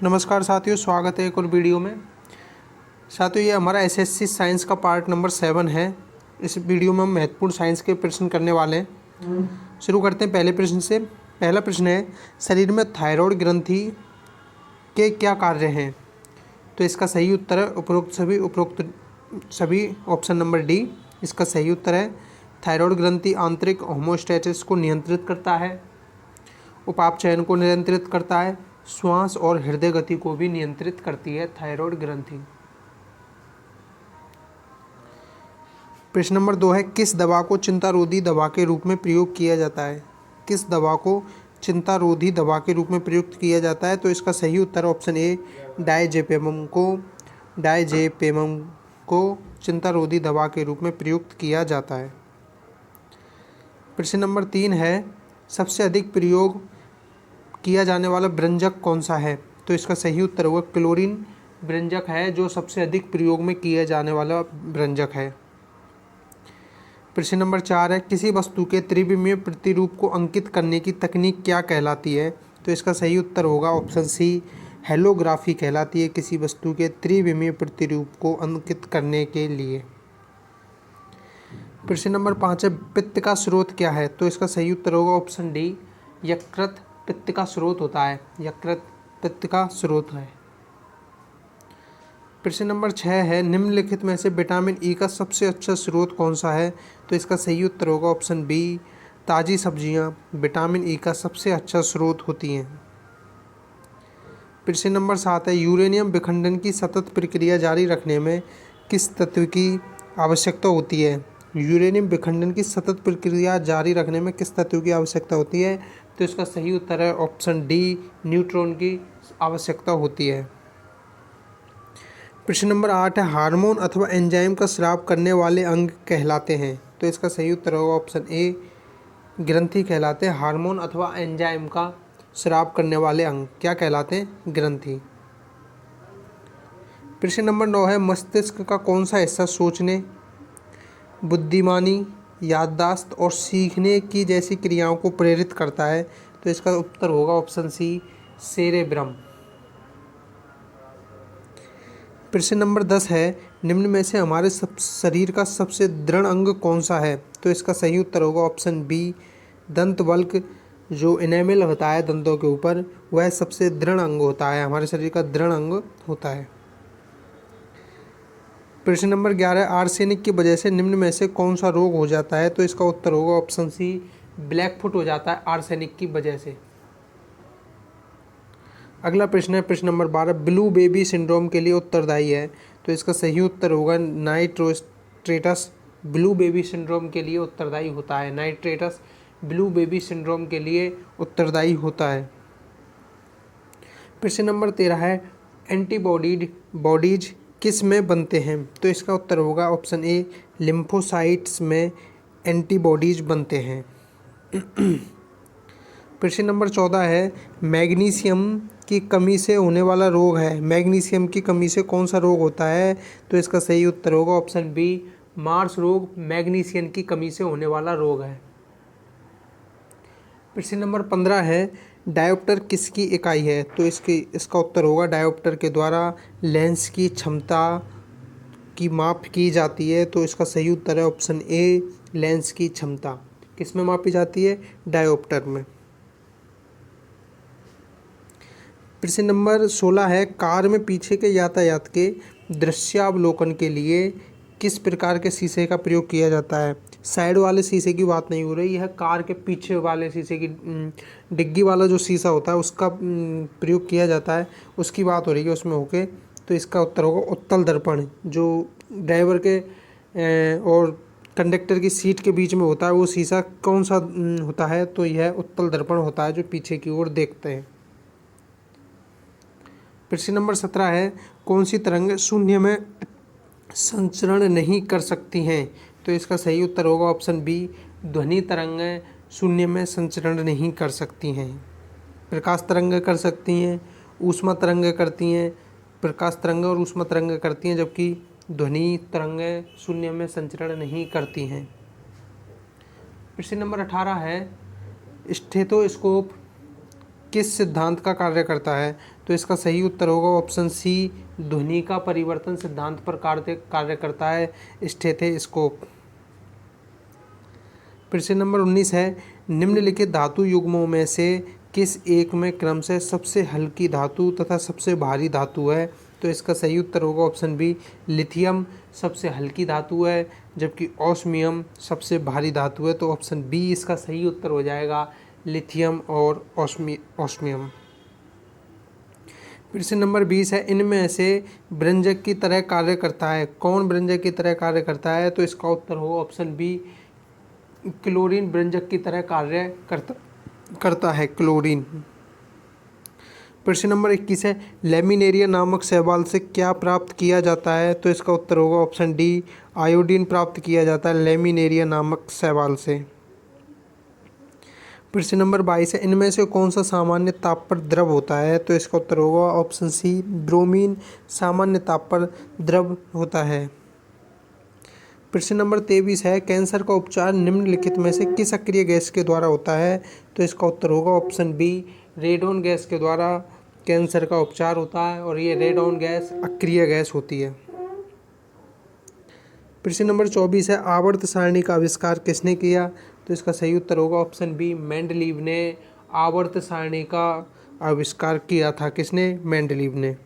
नमस्कार साथियों, स्वागत है एक और वीडियो में। साथियों, ये हमारा एसएससी साइंस का पार्ट नंबर 7 है। इस वीडियो में हम महत्वपूर्ण साइंस के प्रश्न करने वाले हैं। शुरू करते हैं पहले प्रश्न से। पहला प्रश्न है, शरीर में थायराइड ग्रंथि के क्या कार्य हैं? तो इसका सही उत्तर है उपरोक्त सभी ऑप्शन नंबर डी इसका सही उत्तर है। थायराइड ग्रंथि आंतरिक होमोस्टैसिस को नियंत्रित करता है, उपाप चयन को नियंत्रित करता है, श्वास और हृदय गति को भी नियंत्रित करती है थायराइड ग्रंथि। प्रश्न नंबर 2 है, किस दवा को चिंतारोधी दवा के रूप में प्रयोग किया जाता है? किस दवा को चिंतारोधी दवा के रूप में प्रयुक्त किया जाता है? तो इसका सही उत्तर ऑप्शन ए डायजेपेमम को चिंतारोधी दवा के रूप में प्रयुक्त किया जाता है। प्रश्न नंबर 3 है, सबसे अधिक प्रयोग किया जाने वाला व्यंजक कौन सा है? तो इसका सही उत्तर होगा क्लोरीन व्यंजक है जो सबसे अधिक प्रयोग में किया जाने वाला व्यंजक है। प्रश्न नंबर 4 है, किसी वस्तु के त्रिविमीय प्रतिरूप को अंकित करने की तकनीक क्या कहलाती है? तो इसका सही उत्तर होगा ऑप्शन सी हेलोग्राफी कहलाती है किसी वस्तु के त्रिविमीय प्रतिरूप को अंकित करने के लिए। प्रश्न नंबर 5 है, पित्त का स्रोत क्या है? तो इसका सही उत्तर होगा ऑप्शन डी यकृत पित्त का स्रोत होता है। यकृत पित्त का स्रोत है। प्रश्न नंबर 6 है, निम्नलिखित में से विटामिन ई का सबसे अच्छा स्रोत कौन सा है? तो इसका सही उत्तर होगा ऑप्शन बी ताज़ी सब्जियां विटामिन ई का सबसे अच्छा स्रोत होती हैं। प्रश्न नंबर 7 है, यूरेनियम विखंडन की सतत प्रक्रिया जारी रखने में किस तत्व की आवश्यकता होती है? यूरेनियम विखंडन की सतत प्रक्रिया जारी रखने में किस तत्व की आवश्यकता होती है? तो इसका सही उत्तर है ऑप्शन डी न्यूट्रॉन की आवश्यकता होती है। प्रश्न नंबर 8 है, हार्मोन अथवा एंजाइम का स्राव करने वाले अंग कहलाते हैं? तो इसका सही उत्तर होगा ऑप्शन ए ग्रंथि कहलाते हैं। हार्मोन अथवा एंजाइम का स्राव करने वाले अंग क्या कहलाते हैं? ग्रंथि। प्रश्न नंबर 9 है, मस्तिष्क का कौन सा हिस्सा सोचने, बुद्धिमानी, याददाश्त और सीखने की जैसी क्रियाओं को प्रेरित करता है? तो इसका उत्तर होगा ऑप्शन सी सेरेब्रम। प्रश्न नंबर 10 है, निम्न में से हमारे शरीर का सबसे दृढ़ अंग कौन सा है? तो इसका सही उत्तर होगा ऑप्शन बी दंत वल्क जो इनेमल होता है दंतों के ऊपर, वह सबसे दृढ़ अंग होता है, हमारे शरीर का दृढ़ अंग होता है। प्रश्न नंबर 11, आर्सेनिक की वजह से निम्न में से कौन सा रोग हो जाता है? तो इसका उत्तर होगा ऑप्शन सी ब्लैक फुट हो जाता है आर्सेनिक की वजह से। अगला प्रश्न है प्रश्न नंबर 12, ब्लू बेबी सिंड्रोम के लिए उत्तरदायी है? तो इसका सही उत्तर होगा नाइट्रोस्ट्रेटस ब्लू बेबी सिंड्रोम के लिए उत्तरदायी होता है। नाइट्रेटस ब्लू बेबी सिंड्रोम के लिए उत्तरदायी होता है। प्रश्न नंबर 13 है, एंटीबॉडीज किस में बनते हैं? तो इसका उत्तर होगा ऑप्शन ए लिम्फोसाइट्स में एंटीबॉडीज बनते हैं। प्रश्न नंबर 14 है, मैग्नीशियम की कमी से होने वाला रोग है। मैग्नीशियम की कमी से कौन सा रोग होता है? तो इसका सही उत्तर होगा ऑप्शन बी मार्स रोग मैग्नीशियम की कमी से होने वाला रोग है। प्रश्न नंबर 15 है, डायोप्टर किसकी इकाई है? तो इसका उत्तर होगा डायोप्टर के द्वारा लेंस की क्षमता की माप की जाती है। तो इसका सही उत्तर है ऑप्शन ए लेंस की क्षमता। किस में मापी जाती है? डायोप्टर में। प्रश्न नंबर 16 है, कार में पीछे के यातायात के दृश्यावलोकन के लिए किस प्रकार के शीशे का प्रयोग किया जाता है? साइड वाले शीशे की बात नहीं हो रही है, कार के पीछे वाले शीशे की डिग्गी वाला जो शीशा होता है उसका प्रयोग किया जाता है, उसकी बात हो रही है उसमें होके। तो इसका उत्तर होगा उत्तल दर्पण जो ड्राइवर के और कंडक्टर की सीट के बीच में होता है, वो शीशा कौन सा होता है? तो यह उत्तल दर्पण होता है जो पीछे की ओर देखते हैं। प्रश्न नंबर 17 है, कौन सी तरंग शून्य में संचरण नहीं कर सकती हैं? तो इसका सही उत्तर होगा ऑप्शन बी ध्वनि तरंग शून्य में संचरण नहीं कर सकती हैं। प्रकाश तरंग कर सकती हैं, ऊष्मा तरंग करती हैं, प्रकाश तरंग और ऊष्मा तरंग करती हैं, जबकि ध्वनि तरंग शून्य में संचरण नहीं करती हैं। प्रश्न नंबर 18 है, स्टेथोस्कोप किस सिद्धांत का कार्य करता है? तो इसका सही उत्तर होगा ऑप्शन सी, ध्वनि का परिवर्तन सिद्धांत पर कार्य करता है स्टेथोस्कोप। प्रश्न नंबर 19 है, निम्नलिखित धातु युग्मों में से किस एक में क्रमशः सबसे हल्की धातु तथा सबसे भारी धातु है? तो इसका सही उत्तर होगा ऑप्शन बी, लिथियम सबसे हल्की धातु है जबकि ऑस्मियम सबसे भारी धातु है। तो ऑप्शन बी इसका सही उत्तर हो जाएगा, लिथियम और ऑस्मियम। प्रश्न नंबर 20 है, इनमें से व्यंजक की तरह कार्य करता है, कौन व्यंजक की तरह कार्य करता है? तो इसका उत्तर होगा ऑप्शन बी, क्लोरीन व्यंजक की तरह कार्य करता है, क्लोरीन। प्रश्न नंबर 21 है, लैमिनेरिया नामक शैवाल से क्या प्राप्त किया जाता है? तो इसका उत्तर होगा ऑप्शन डी, आयोडीन प्राप्त किया जाता है लैमिनेरिया नामक शैवाल से। प्रश्न नंबर 22 है, इनमें से कौन सा सामान्य ताप पर द्रव होता है? तो इसका उत्तर होगा ऑप्शन सी, ब्रोमीन सामान्य ताप पर द्रव होता है। प्रश्न नंबर 23 है, कैंसर का उपचार निम्नलिखित में से किस अक्रिय गैस के द्वारा होता है? तो इसका उत्तर होगा ऑप्शन बी, रेडॉन गैस के द्वारा कैंसर का उपचार होता है और ये रेडॉन गैस अक्रिय गैस होती है। प्रश्न नंबर 24 है, आवर्त सारणी का आविष्कार किसने किया? तो इसका सही उत्तर होगा ऑप्शन बी, मेंडलीव ने आवर्त सारणी का आविष्कार किया था। किसने? मेंडलीव ने।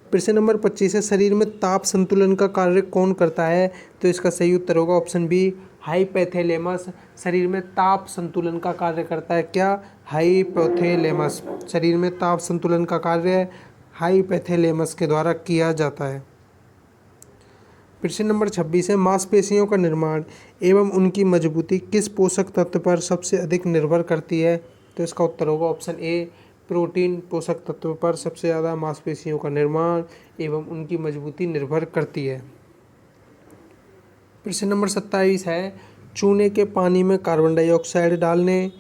प्रश्न नंबर 25 है, शरीर में ताप संतुलन का कार्य कौन करता है? तो इसका सही उत्तर होगा ऑप्शन बी, हाइपोथैलेमस शरीर में ताप संतुलन का कार्य करता है। क्या? हाइपोथैलेमस शरीर में ताप संतुलन का कार्य हाइपोथैलेमस के द्वारा किया जाता है। प्रश्न नंबर 26 है, मांसपेशियों का निर्माण एवं उनकी मजबूती किस पोषक तत्व पर सबसे अधिक निर्भर करती है? तो इसका उत्तर होगा ऑप्शन ए, प्रोटीन पोषक तत्व पर सबसे ज़्यादा मांसपेशियों का निर्माण एवं उनकी मजबूती निर्भर करती है। प्रश्न नंबर 27 है, चूने के पानी में कार्बन डाइऑक्साइड डालने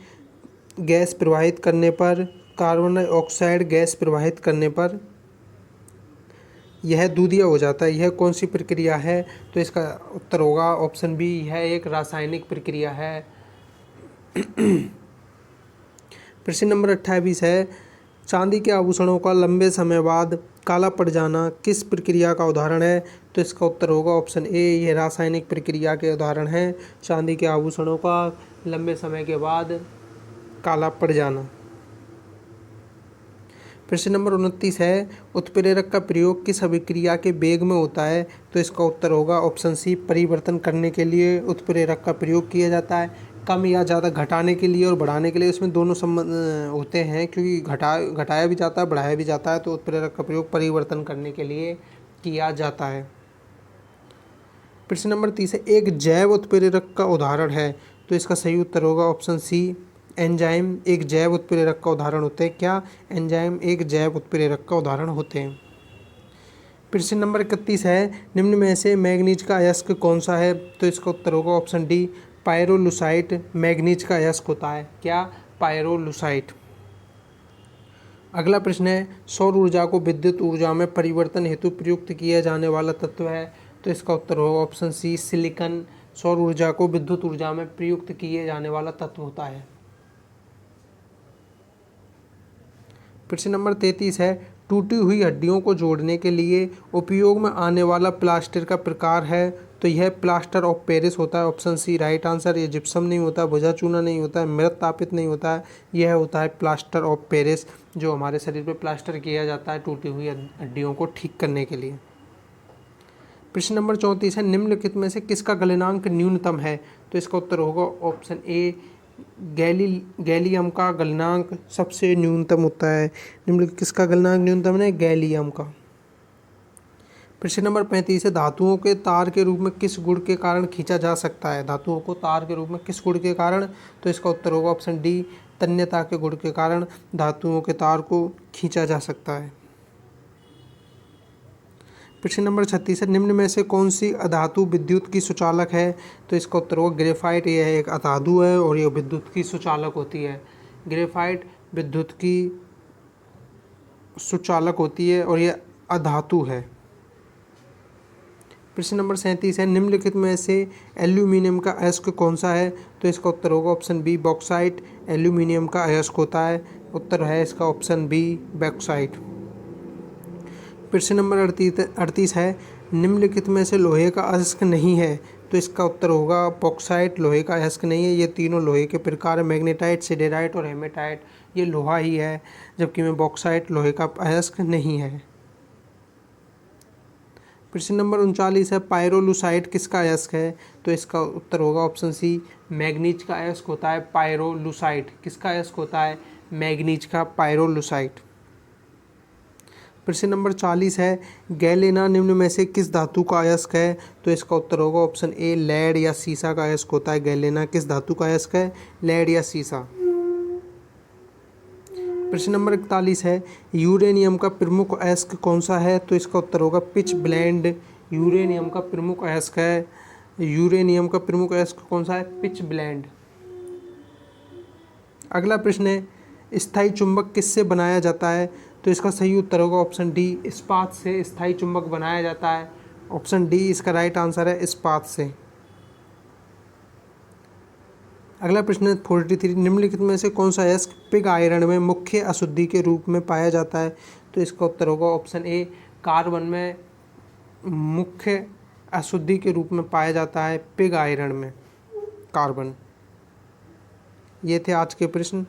गैस प्रवाहित करने पर, कार्बन डाइऑक्साइड गैस प्रवाहित करने पर यह दूधिया हो जाता है, यह कौन सी प्रक्रिया है? तो इसका उत्तर होगा ऑप्शन बी, यह एक रासायनिक प्रक्रिया है। प्रश्न नंबर 28 है, चांदी के आभूषणों का लंबे समय बाद काला पड़ जाना किस प्रक्रिया का उदाहरण है? तो इसका उत्तर होगा ऑप्शन ए, यह रासायनिक प्रक्रिया के उदाहरण है, चांदी के आभूषणों का लंबे समय के बाद काला पड़ जाना। प्रश्न नंबर 29 है, उत्प्रेरक का प्रयोग किस अभिक्रिया के वेग में होता है? तो इसका उत्तर होगा ऑप्शन सी, परिवर्तन करने के लिए उत्प्रेरक का प्रयोग किया जाता है, कम या ज़्यादा घटाने के लिए और बढ़ाने के लिए। उसमें दोनों संबंध होते हैं क्योंकि घटाया भी जाता है, बढ़ाया भी जाता है, तो उत्प्रेरक का प्रयोग परिवर्तन करने के लिए किया जाता है। प्रश्न नंबर 30 है, एक जैव उत्प्रेरक का उदाहरण है? तो इसका सही उत्तर होगा ऑप्शन सी, एंजाइम एक जैव उत्प्रेरक का उदाहरण होते हैं। क्या? एंजाइम एक जैव उत्प्रेरक का उदाहरण होते हैं। प्रश्न नंबर 31 है, निम्न में से मैग्नीज का अयस्क कौन सा है? तो इसका उत्तर होगा ऑप्शन डी, पायरोलुसाइट मैग्नीज का अयस्क होता है। क्या? पायरोलुसाइट। अगला प्रश्न है, सौर ऊर्जा को विद्युत ऊर्जा में परिवर्तन हेतु प्रयुक्त किया जाने वाला तत्व है? तो इसका उत्तर होगा ऑप्शन सी, सिलिकॉन सौर ऊर्जा को विद्युत ऊर्जा में प्रयुक्त किए जाने वाला तत्व होता है। प्रश्न नंबर 33 है, टूटी हुई हड्डियों को जोड़ने के लिए उपयोग में आने वाला प्लास्टर का प्रकार है? तो यह प्लास्टर ऑफ पेरिस होता है। Option C right answer. ये जिप्सम नहीं होता, भुजा चूना नहीं होता है, मृत तापित नहीं होता है, यह होता है प्लास्टर ऑफ पेरिस, जो हमारे शरीर पे प्लास्टर किया जाता है टूटी हुई हड्डियों को ठीक करने के लिए। प्रश्न नंबर 34 है, निम्नलिखित में से किसका गलनांक न्यूनतम है? तो इसका उत्तर होगा ऑप्शन ए, गैलियम का गलनांक सबसे न्यूनतम होता है। निम्नलिखित किसका गलनांक न्यूनतम है? गैलियम का। प्रश्न नंबर 35 है, धातुओं के तार के रूप में किस गुण के कारण खींचा जा सकता है? धातुओं को तार के रूप में किस गुण के कारण? तो इसका उत्तर होगा ऑप्शन डी, तन्यता के गुण के कारण धातुओं के तार को खींचा जा सकता है। प्रश्न नंबर 36 है, निम्न में से कौन सी अधातु विद्युत की सुचालक है? तो इसका उत्तर होगा ग्रेफाइट। यह एक अधातु है और यह विद्युत की सुचालक होती है। ग्रेफाइट विद्युत की सुचालक होती है और यह अधातु है। प्रश्न नंबर 37 है, निम्नलिखित में से एल्यूमिनियम का अयस्क कौन सा है? तो इसका उत्तर होगा ऑप्शन बी बॉक्साइट एल्यूमिनियम का अयस्क होता है। उत्तर है इसका ऑप्शन बी बॉक्साइट। प्रश्न नंबर 38 है, निम्नलिखित में से लोहे का अयस्क नहीं है? तो इसका उत्तर होगा बॉक्साइट लोहे का अयस्क नहीं है। ये तीनों लोहे के प्रकार है, मैग्नेटाइट, सिडेराइट और हेमेटाइट, ये लोहा ही है, जबकि में बॉक्साइट लोहे का अयस्क नहीं है। प्रश्न नंबर 39 है, पायरोलुसाइट किसका अयस्क है? तो इसका उत्तर होगा ऑप्शन सी मैग्नीज का अयस्क होता है पायरोलुसाइट। किसका अयस्क होता है? मैग्नीज का पायरोलुसाइट। प्रश्न नंबर 40 है, गैलेना निम्न में से किस धातु का अयस्क है? तो इसका उत्तर होगा ऑप्शन ए लेड या सीसा का अयस्क होता है। गैलेना किस धातु का अयस्क है? लेड या सीसा। प्रश्न नंबर 41 है, यूरेनियम का प्रमुख अयस्क कौन सा है? तो इसका उत्तर होगा पिच ब्लेंड यूरेनियम का प्रमुख अयस्क है। यूरेनियम का प्रमुख अयस्क कौन सा है? Pitch blend. अगला प्रश्न है, स्थायी चुंबक किससे बनाया जाता है? तो इसका सही उत्तर होगा ऑप्शन डी इस्पात से स्थायी चुंबक बनाया जाता है। ऑप्शन डी इसका राइट आंसर है, इस्पात से। अगला प्रश्न है 43, निम्नलिखित में से कौन सा अयस्क पिग आयरन में मुख्य अशुद्धि के रूप में पाया जाता है? तो इसका उत्तर होगा ऑप्शन ए कार्बन में मुख्य अशुद्धि के रूप में पाया जाता है पिग आयरन में कार्बन। ये थे आज के प्रश्न।